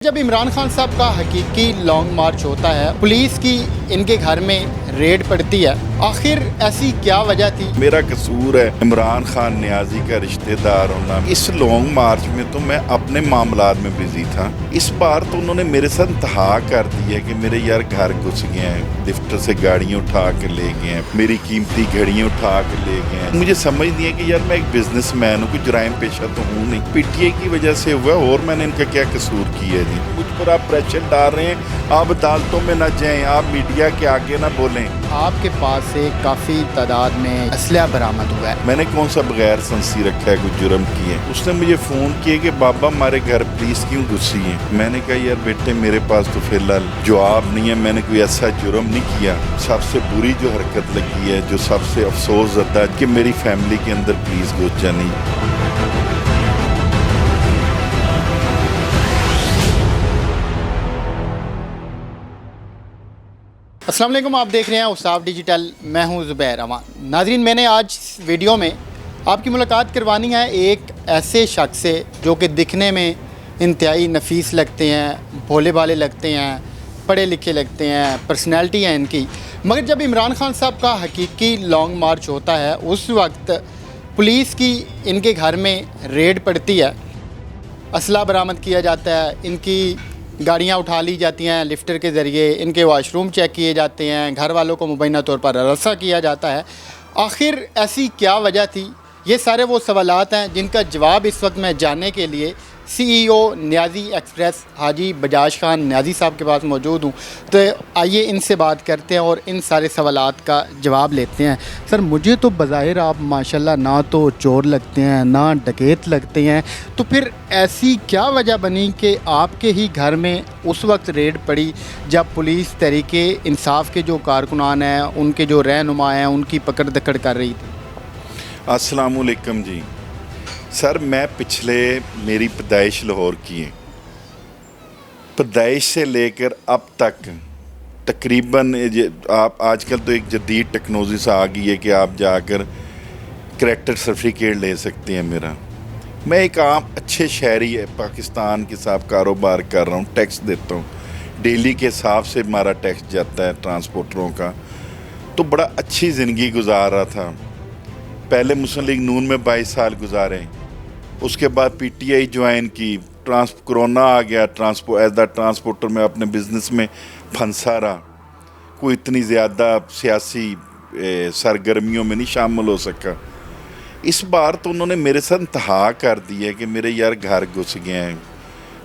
जब इमरान खान साहब का हकीकी लॉन्ग मार्च होता है, पुलिस की इनके घर में रेड पड़ती है, आखिर ऐसी क्या वजह थी? मेरा कसूर है इमरान खान न्याजी का रिश्तेदार होना। इस लॉन्ग मार्च में तो मैं अपने मामलात में बिजी था। इस बार तो उन्होंने मेरे साथ इंतहा कर दी है कि मेरे यार घर घुस गए हैं, लिफ्टर से गाड़ियाँ उठा के ले गए हैं, मेरी कीमती घड़ियाँ उठा के ले गए हैं। मुझे समझ नहीं है कि यार मैं एक बिजनेसमैन हूँ, कोई जराइम पेशा तो हूँ नहीं। पीटीआई की वजह से हुआ और मैंने इनका क्या कसूर किया जी? मुझ पर आप प्रेशर डाल रहे हैं, आप अदालतों में न जाएं, आप मीडिया के आगे ना बोलें। आपके पास से काफ़ी तादाद में असलहा बरामद हुआ है। मैंने कौन सा बगैर संसी रखा है, कोई जुर्म किए? उसने मुझे फ़ोन किया कि बाबा हमारे घर पुलिस क्यों घुसी है। मैंने कहा यार बेटे मेरे पास तो फिलहाल जवाब नहीं है, मैंने कोई ऐसा जुर्म नहीं किया। सबसे बुरी जो हरकत लगी है, जो सबसे अफसोस ज़दा कि मेरी फैमिली के अंदर पुलिस घुस जानी। अस्सलाम वालेकुम, आप देख रहे हैं उसाफ डिजिटल, मैं हूं ज़ुबैर अमान। नाज़रीन, मैंने आज इस वीडियो में आपकी मुलाकात करवानी है एक ऐसे शख्स से जो कि दिखने में इंतहाई नफीस लगते हैं, भोले भाले लगते हैं, पढ़े लिखे लगते हैं, पर्सनैलिटी है इनकी। मगर जब इमरान खान साहब का हकीकी लॉन्ग मार्च होता है, उस वक्त पुलिस की इनके घर में रेड पड़ती है, असला बरामद किया जाता है, इनकी गाड़ियाँ उठा ली जाती हैं लिफ्टर के ज़रिए, इनके वाशरूम चेक किए जाते हैं, घर वालों को मुबैना तौर पर हरासा किया जाता है। आखिर ऐसी क्या वजह थी? ये सारे वो सवालात हैं जिनका जवाब इस वक्त मैं जानने के लिए सीईओ न्याजी एक्सप्रेस हाजी बजाज खान न्याजी साहब के पास मौजूद हूँ। तो आइए इनसे बात करते हैं और इन सारे सवालात का जवाब लेते हैं। सर, मुझे तो बज़ाहिर आप माशाल्लाह ना तो चोर लगते हैं ना डकैत लगते हैं, तो फिर ऐसी क्या वजह बनी कि आपके ही घर में उस वक्त रेड पड़ी जब पुलिस तहरीके इंसाफ के जो कारकुनान हैं, उनके जो रहनुमा हैं, उनकी पकड़ दकड़ कर रही थी? अस्सलाम वालेकुम जी। सर, मैं मेरी पैदाइश लाहौर की है। पैदाइश से लेकर अब तक तकरीबन आप आजकल तो एक जदीद टेक्नोलॉजी से आ गई है कि आप जाकर करैक्टर सर्टिफिकेट ले सकते हैं मेरा। मैं एक आम अच्छे शहरी है पाकिस्तान के साथ कारोबार कर रहा हूँ, टैक्स देता हूँ, डेली के हिसाब से हमारा टैक्स जाता है ट्रांसपोर्टरों का। तो बड़ा अच्छी ज़िंदगी गुजार रहा था। पहले मुस्लिम लीग नून में 22 साल गुजारे, उसके बाद पीटीआई ज्वाइन की, कोरोना आ गया, एज द ट्रांसपोर्टर में अपने बिज़नेस में फंसा रहा, कोई इतनी ज़्यादा सियासी सरगर्मियों में नहीं शामिल हो सका। इस बार तो उन्होंने मेरे साथ इंतहा कर दी है कि मेरे यार घर घुस गए हैं,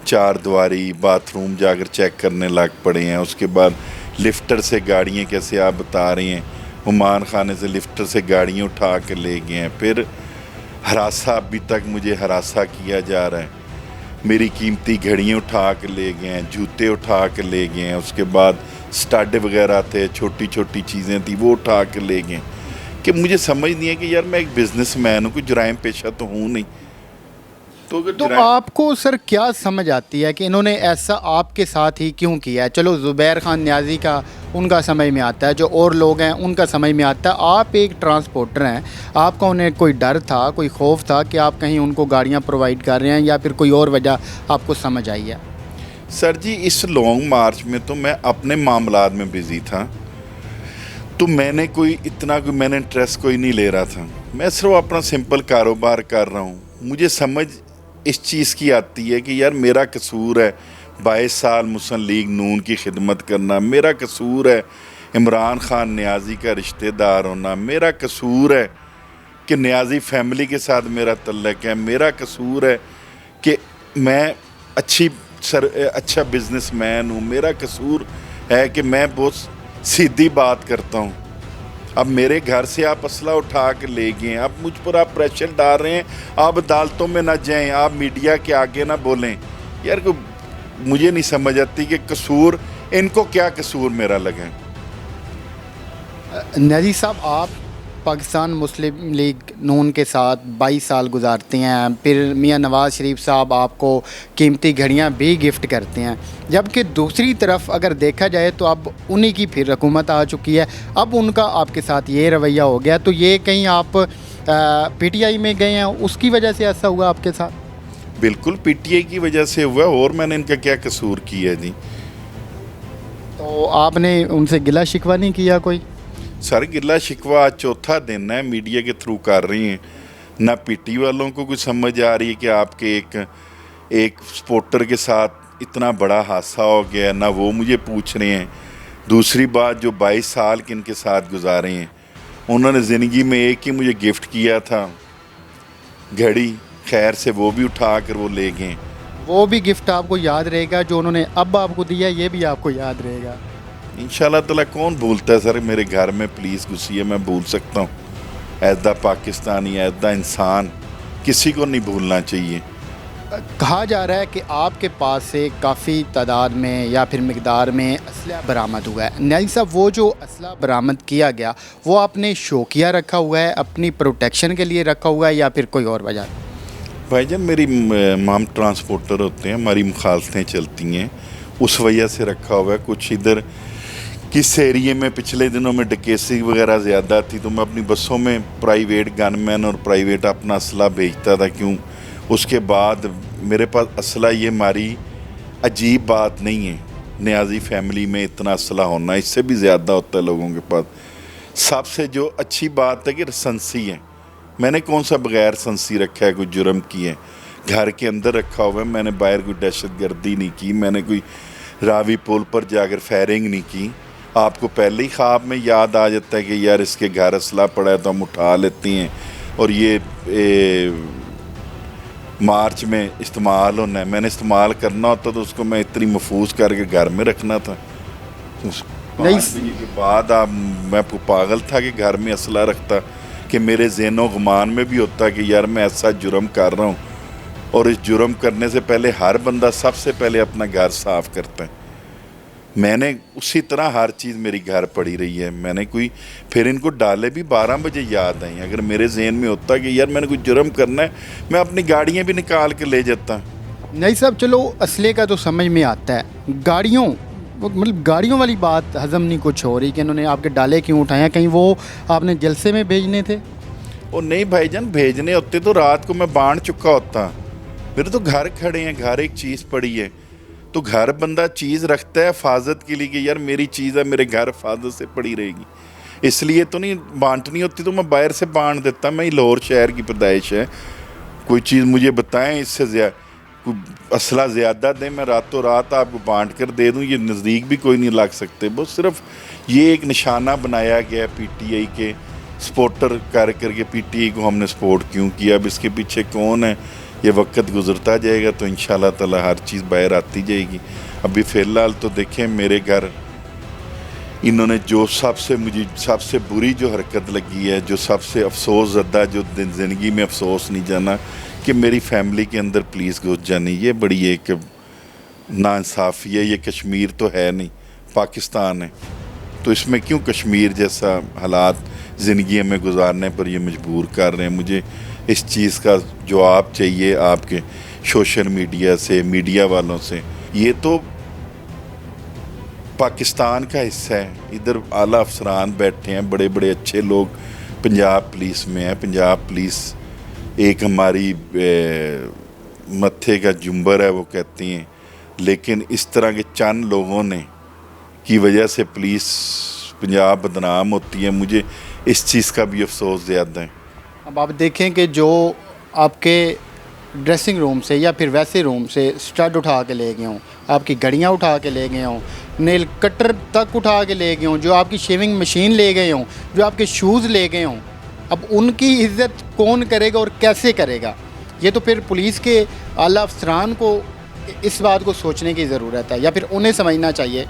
चार दीवारी बाथरूम जाकर चेक करने लग पड़े हैं। उसके बाद लिफ्टर से गाड़ियाँ, कैसे आप बता रही हैं, हुमान खाने से लिफ्टर से गाड़ियाँ उठा के ले गए हैं। फिर हरासा, अभी तक मुझे हरासा किया जा रहा है, मेरी कीमती घड़ियाँ उठा के ले गए हैं, जूते उठा के ले गए हैं। उसके बाद स्टड वगैरह थे, छोटी छोटी चीज़ें थी, वो उठा के ले गए। कि मुझे समझ नहीं है कि यार मैं एक बिजनेसमैन हूँ, कोई जराइम पेशा तो हूँ नहीं। तो आपको सर क्या समझ आती है कि इन्होंने ऐसा आपके साथ ही क्यों किया है? चलो, ज़ुबैर खान न्याजी का उनका समझ में आता है, जो और लोग हैं उनका समझ में आता है। आप एक ट्रांसपोर्टर हैं, आपका उन्हें कोई डर था, कोई खौफ था कि आप कहीं उनको गाड़ियां प्रोवाइड कर रहे हैं, या फिर कोई और वजह आपको समझ आई है? सर जी, इस लॉन्ग मार्च में तो मैं अपने मामलात में बिज़ी था, तो मैंने मैंने इंटरेस्ट कोई नहीं ले रहा था। मैं सिर्फ अपना सिंपल कारोबार कर रहा हूँ। मुझे समझ इस चीज़ की आती है कि यार मेरा कसूर है 22 साल मुस्लिम लीग नून की खिदमत करना, मेरा कसूर है इमरान खान न्याजी का रिश्तेदार होना, मेरा कसूर है कि न्याजी फैमिली के साथ मेरा तल्लक है, मेरा कसूर है कि मैं अच्छा बिजनेसमैन हूँ, मेरा कसूर है कि मैं बहुत सीधी बात करता हूँ। अब मेरे घर से आप असला उठा के ले गए, अब मुझ पर आप प्रेशर डाल रहे हैं, आप अदालतों में ना जाएं, आप मीडिया के आगे ना बोलें। यार मुझे नहीं समझ आती कि कसूर इनको क्या कसूर मेरा लगे। न्याजी साहब, आप पाकिस्तान मुस्लिम लीग नून के साथ 22 साल गुजारते हैं, फिर मियां नवाज़ शरीफ साहब आपको कीमती घड़ियां भी गिफ्ट करते हैं, जबकि दूसरी तरफ अगर देखा जाए तो अब उन्हीं की फिर हुकूमत आ चुकी है, अब उनका आपके साथ ये रवैया हो गया। तो ये कहीं आप पीटीआई में गए हैं, उसकी वजह से ऐसा हुआ आपके साथ? बिल्कुल पीटीआई की वजह से हुआ, और मैंने इनका क्या कसूर किया है जी। तो आपने उनसे गिला शिकवा नहीं किया कोई? सर गिला शिकवा आज चौथा दिन है मीडिया के थ्रू कर रही हैं। ना पीटी वालों को कुछ समझ आ रही है कि आपके एक सपोर्टर के साथ इतना बड़ा हादसा हो गया, ना वो मुझे पूछ रहे हैं। दूसरी बात, जो 22 साल के इनके साथ गुजारे हैं, उन्होंने ज़िंदगी में एक ही मुझे गिफ्ट किया था घड़ी, खैर से वो भी उठा कर वो ले गए। वो भी गिफ्ट आपको याद रहेगा जो उन्होंने अब आपको दिया, ये भी आपको याद रहेगा इंशाल्लाह ताला। कौन भूलता है सर, मेरे घर में पुलिस घुसी है, मैं भूल सकता हूँ? ऐदा पाकिस्तानी, ऐदा इंसान किसी को नहीं भूलना चाहिए। कहा जा रहा है कि आपके पास से काफ़ी तादाद में या फिर मिकदार में असला बरामद हुआ है। न्याज़ी साहब, वो जो असला बरामद किया गया वो आपने शौकिया रखा हुआ है, अपनी प्रोटेक्शन के लिए रखा हुआ है, या फिर कोई और वजह? भाईजान मेरी माम ट्रांसपोर्टर होते हैं, हमारी मुखालफतें चलती हैं, उस वजह से रखा हुआ है। कुछ इधर किस एरिए में पिछले दिनों में डकैती वगैरह ज़्यादा थी, तो मैं अपनी बसों में प्राइवेट गनमैन और प्राइवेट अपना असला भेजता था। क्यों? उसके बाद मेरे पास असला, ये हमारी अजीब बात नहीं है न्याज़ी फैमिली में इतना असला होना, इससे भी ज़्यादा होता है लोगों के पास। सबसे जो अच्छी बात है कि लाइसेंसी है। मैंने कौन सा बगैर संसी रखा है, कोई जुर्म किए है? घर के अंदर रखा हुआ है। मैंने बाहर कोई दहशत गर्दी नहीं की, मैंने कोई रावी पुल पर जाकर फायरिंग नहीं की। आपको पहले ही ख्वाब में याद आ जाता है कि यार इसके घर असला पड़ा है तो हम उठा लेते हैं, और ये मार्च में इस्तेमाल होना है। मैंने इस्तेमाल करना होता तो उसको मैं इतनी महफूज करके घर में रखना था। नहीं के बाद मैं आपको पागल था कि घर में असला रखता, कि मेरे ज़हनो गुमान में भी होता कि यार मैं ऐसा जुर्म कर रहा हूँ, और इस जुर्म करने से पहले हर बंदा सबसे पहले अपना घर साफ़ करता है। मैंने उसी तरह हर चीज़ मेरी घर पड़ी रही है। मैंने कोई फिर इनको डाले भी 12 बजे याद आई। अगर मेरे जहन में होता कि यार मैंने कोई जुर्म करना है, मैं अपनी गाड़ियाँ भी निकाल के ले जाता। नहीं साहब, चलो असले का तो समझ में आता है, गाड़ियों मतलब गाड़ियों वाली बात हज़म नहीं कुछ हो रही कि इन्होंने आपके डाले क्यों उठाए? कहीं वो आपने जलसे में भेजने थे? और नहीं भाईजान, भेजने होते तो रात को मैं बांट चुका होता। मेरे तो घर खड़े हैं, घर एक चीज़ पड़ी है, तो घर बंदा चीज़ रखता है हिफाजत के लिए कि यार मेरी चीज़ है, मेरे घर हिफाजत से पड़ी रहेगी। इसलिए तो नहीं बांटनी होती तो मैं बाहर से बांट देता। मैं लाहौर शहर की पैदाइश है, कोई चीज़ मुझे बताएं इससे कोई असला ज़्यादा दें, मैं रातों रात आपको बांट कर दे दूं। ये नज़दीक भी कोई नहीं लग सकते। बस सिर्फ ये एक निशाना बनाया गया पीटीआई के सपोर्टर करके पीटीआई को हमने सपोर्ट क्यों किया, अब इसके पीछे कौन है, ये वक्त गुजरता जाएगा तो इंशाल्लाह ताला हर चीज़ बाहर आती जाएगी। अभी फ़िलहाल तो देखें मेरे घर इन्होंने जो मुझे सबसे बुरी जो हरकत लगी है, जो सबसे अफसोस ज़दा, जो ज़िंदगी में अफसोस नहीं जाना कि मेरी फैमिली के अंदर पुलिस घुस जानी, ये बड़ी एक नाइंसाफ़ी है। ये कश्मीर तो है नहीं, पाकिस्तान है, तो इसमें क्यों कश्मीर जैसा हालात ज़िंदगी में गुजारने पर ये मजबूर कर रहे हैं। मुझे इस चीज़ का जवाब चाहिए आपके सोशल मीडिया से, मीडिया वालों से। ये तो पाकिस्तान का हिस्सा है, इधर आला अफसरान बैठे हैं, बड़े बड़े अच्छे लोग पंजाब पुलिस में हैं। पंजाब पुलिस एक हमारी मत्थे का जुम्बर है वो कहती हैं, लेकिन इस तरह के चंद लोगों ने की वजह से पुलिस पंजाब बदनाम होती है। मुझे इस चीज़ का भी अफसोस ज़्यादा है। अब आप देखें कि जो आपके ड्रेसिंग रूम से या फिर वैसे रूम से स्टड उठा के ले गए हों, आपकी घड़ियाँ उठा के ले गए हों, नेल कटर तक उठा के ले गए हों, जो आपकी शेविंग मशीन ले गए हों, जो आपके शूज़ ले गए हों, अब उनकी इज़्ज़त कौन करेगा और कैसे करेगा? ये तो फिर पुलिस के आला अफसरान को इस बात को सोचने की ज़रूरत है, या फिर उन्हें समझना चाहिए।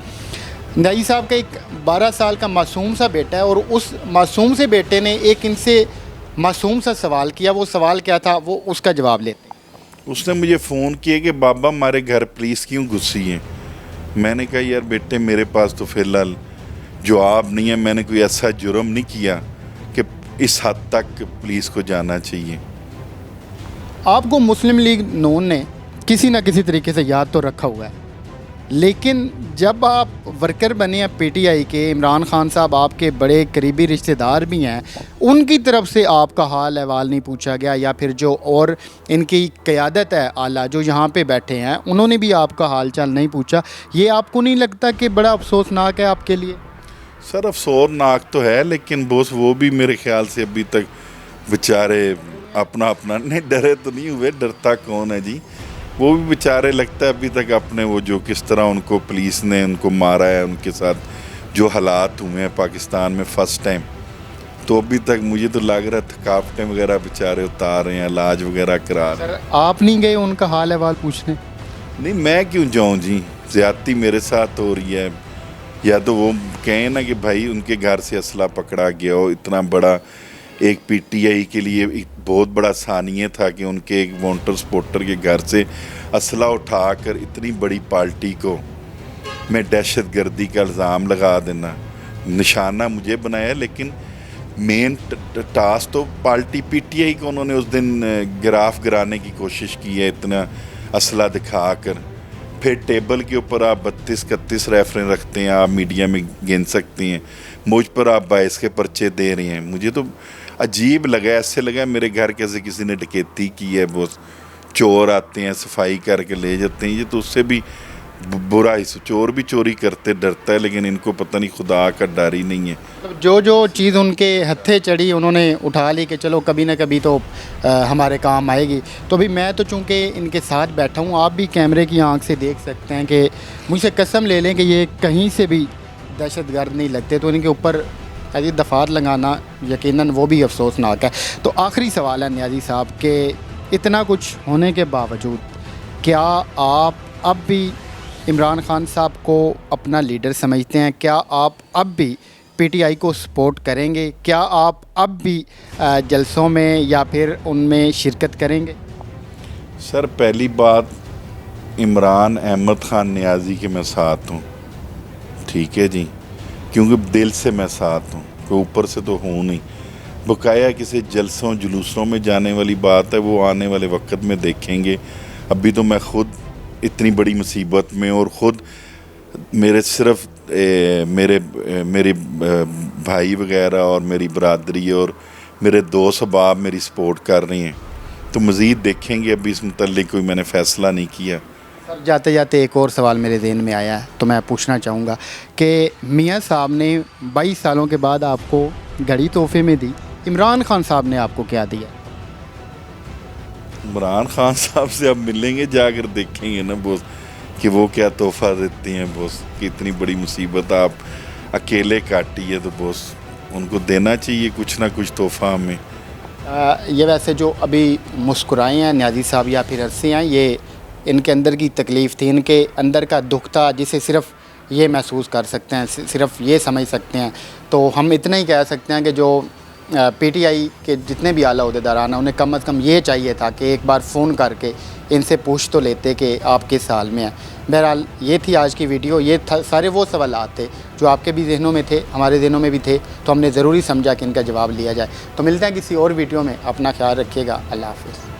न्याज़ी साहब का एक 12 साल का मासूम सा बेटा है, और उस मासूम से बेटे ने एक इनसे मासूम सा सवाल किया। वो सवाल क्या था, वो उसका जवाब लेते हैं। उसने मुझे फ़ोन किया कि बाबा हमारे घर पुलिस क्यों घुसी है। मैंने कहा यार बेटे मेरे पास तो फ़िलहाल जवाब नहीं है, मैंने कोई ऐसा जुर्म नहीं किया कि इस हद तक पुलिस को जाना चाहिए। आपको मुस्लिम लीग नून ने किसी न किसी तरीके से याद तो रखा हुआ है, لیکن جب آپ ورکر بنے ہیں پی ٹی آئی کے، عمران خان صاحب آپ کے بڑے قریبی رشتہ دار بھی ہیں، ان کی طرف سے آپ کا حال احوال نہیں پوچھا گیا، یا پھر جو اور ان کی قیادت ہے اعلیٰ جو یہاں پہ بیٹھے ہیں انہوں نے بھی آپ کا حال چال نہیں پوچھا، یہ آپ کو نہیں لگتا کہ بڑا افسوسناک ہے آپ کے لیے؟ سر افسوسناک تو ہے، لیکن بوس وہ بھی میرے خیال سے ابھی تک بیچارے اپنا نہیں ڈرے تو نہیں ہوئے، ڈرتا کون ہے جی، وہ بھی بیچارے لگتا ہے ابھی تک اپنے وہ جو کس طرح ان کو پولیس نے ان کو مارا ہے، ان کے ساتھ جو حالات ہوئے ہیں پاکستان میں فرسٹ ٹائم، تو ابھی تک مجھے تو لگ رہا ہے تھکاوٹیں وغیرہ بیچارے اتار رہے ہیں، علاج وغیرہ کرا رہے ہیں۔ سر آپ نہیں گئے ان کا حال احوال پوچھنے؟ نہیں میں کیوں جاؤں جی، زیادتی میرے ساتھ ہو رہی ہے، یا تو وہ کہیں نا کہ بھائی ان کے گھر سے اسلحہ پکڑا گیا ہو، اتنا بڑا ایک پی ٹی آئی کے لیے ایک بہت بڑا ثانیہ تھا کہ ان کے ایک وانٹر سپورٹر کے گھر سے اسلحہ اٹھا کر اتنی بڑی پارٹی کو میں دہشت گردی کا الزام لگا دینا، نشانہ مجھے بنایا، لیکن مین ٹاسک تو پارٹی پی ٹی آئی کو انہوں نے اس دن گرانے کی کوشش کی ہے، اتنا اسلحہ دکھا کر، پھر ٹیبل کے اوپر آپ 32-31 ریفرنس رکھتے ہیں، آپ میڈیا میں گن سکتے ہیں، مجھ پر آپ 22 کے پرچے دے رہے ہیں، مجھے تو عجیب لگا، ایسے لگا میرے گھر کیسے کسی نے ڈکیتی کی ہے، وہ چور آتے ہیں صفائی کر کے لے جاتے ہیں، یہ تو اس سے بھی برا ہی، چور بھی چوری کرتے ڈرتا ہے، لیکن ان کو پتہ نہیں خدا کا ڈر ہی نہیں ہے۔ جو چیز ان کے ہتھے چڑھی انہوں نے اٹھا لی کہ چلو کبھی نہ کبھی تو ہمارے کام آئے گی، تو بھی میں تو چونکہ ان کے ساتھ بیٹھا ہوں، آپ بھی کیمرے کی آنکھ سے دیکھ سکتے ہیں کہ مجھ سے قسم لے لیں کہ یہ کہیں سے بھی دہشت گرد نہیں لگتے، تو ان کے اوپر عزیز دفعات لگانا یقیناً وہ بھی افسوسناک ہے۔ تو آخری سوال ہے نیازی صاحب کہ اتنا کچھ ہونے کے باوجود کیا آپ اب بھی عمران خان صاحب کو اپنا لیڈر سمجھتے ہیں؟ کیا آپ اب بھی پی ٹی آئی کو سپورٹ کریں گے؟ کیا آپ اب بھی جلسوں میں یا پھر ان میں شرکت کریں گے؟ سر پہلی بات، عمران احمد خان نیازی کے میں ساتھ ہوں، ٹھیک ہے جی، کیونکہ دل سے میں ساتھ ہوں، کہ اوپر سے تو ہوں نہیں، بقایا کسی جلسوں جلوسوں میں جانے والی بات ہے، وہ آنے والے وقت میں دیکھیں گے۔ ابھی تو میں خود اتنی بڑی مصیبت میں، اور خود میرے صرف میرے بھائی وغیرہ اور میری برادری اور میرے دوست احباب میری سپورٹ کر رہی ہیں، تو مزید دیکھیں گے، ابھی اس متعلق کوئی میں نے فیصلہ نہیں کیا۔ سر جاتے جاتے ایک اور سوال میرے ذہن میں آیا ہے، تو میں پوچھنا چاہوں گا کہ میاں صاحب نے 22 سالوں کے بعد آپ کو گھڑی تحفے میں دی، عمران خان صاحب نے آپ کو کیا دیا؟ عمران خان صاحب سے اب ملیں گے، جا کر دیکھیں گے نا بوس کہ وہ کیا تحفہ دیتے ہیں، بوس کہ اتنی بڑی مصیبت آپ اکیلے کاٹی ہے، تو بوس ان کو دینا چاہیے کچھ نہ کچھ تحفہ ہمیں۔ یہ ویسے جو ابھی مسکرائے ہیں نیازی صاحب یا پھر ہنسے ہیں، یہ ان کے اندر کی تکلیف تھی، ان کے اندر کا دکھ تھا، جسے صرف یہ محسوس کر سکتے ہیں، صرف یہ سمجھ سکتے ہیں۔ تو ہم اتنا ہی کہہ سکتے ہیں کہ جو پی ٹی آئی کے جتنے بھی اعلیٰ عہدیداران ہیں انہیں کم از کم یہ چاہیے تھا کہ ایک بار فون کر کے ان سے پوچھ تو لیتے کہ آپ کس حال میں ہیں۔ بہرحال یہ تھی آج کی ویڈیو، یہ سارے وہ سوالات تھے جو آپ کے بھی ذہنوں میں تھے، ہمارے ذہنوں میں بھی تھے، تو ہم نے ضروری سمجھا کہ ان کا جواب لیا جائے۔ تو ملتے ہیں کسی اور ویڈیو میں، اپنا خیال رکھیے گا، اللہ حافظ۔